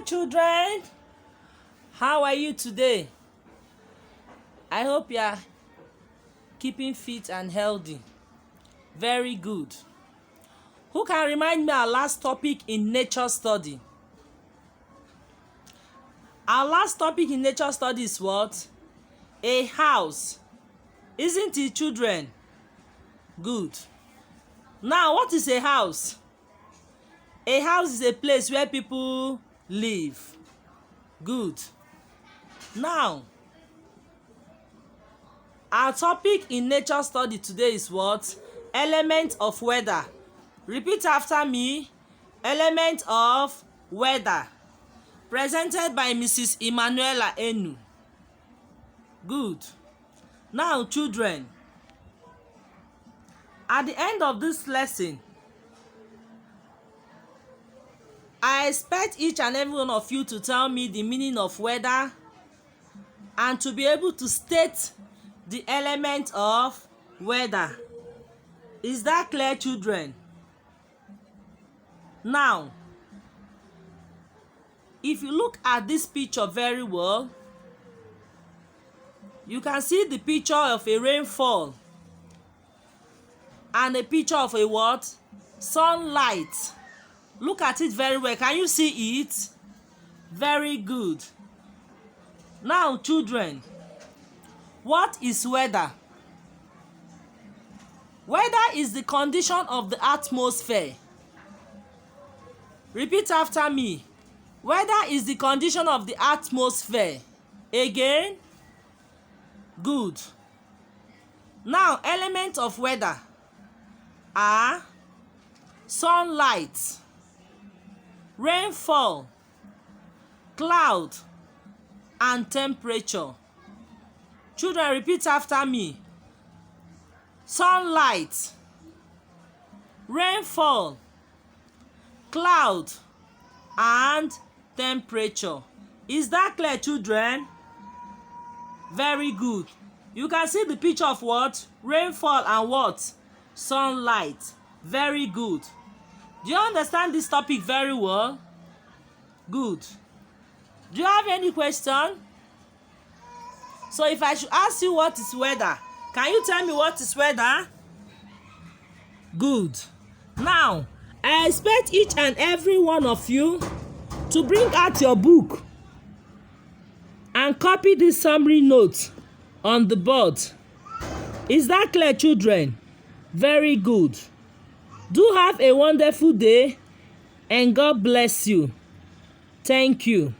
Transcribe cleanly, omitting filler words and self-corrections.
children, how are you today? I hope you are keeping fit and healthy. Very good. Who can remind me our last topic in nature study? Our last topic in nature study is what? A house. Isn't it, children? Good. Now, what is a house? A house is a place where people live. Good. Now, our topic in nature study today is what? Element of weather. Repeat after me. Element of weather. Presented by Mrs. Emanuela Enu. Good. Now, children, at the end of this lesson, I expect each and every one of you to tell me the meaning of weather and to be able to state the element of weather. Is that clear, children? Now, if you look at this picture very well, you can see the picture of a rainfall and a picture of a what? Sunlight. Look at it very well. Can you see it? Very good. Now, children, what is weather? Weather is the condition of the atmosphere. Repeat after me. Weather is the condition of the atmosphere. Again. Good. Now, elements of weather are sunlight, rainfall, cloud, and temperature. Children, repeat after me. Sunlight, rainfall, cloud, and temperature. Is that clear, children? Very good. You can see the picture of what? Rainfall and what? Sunlight. Very good. Do you understand this topic very well? Good. Do you have any question? So if I should ask you what is weather, can you tell me what is weather? Good. Now, I expect each and every one of you to bring out your book and copy this summary note on the board. Is that clear, children? Very good. Do have a wonderful day and God bless you. Thank you.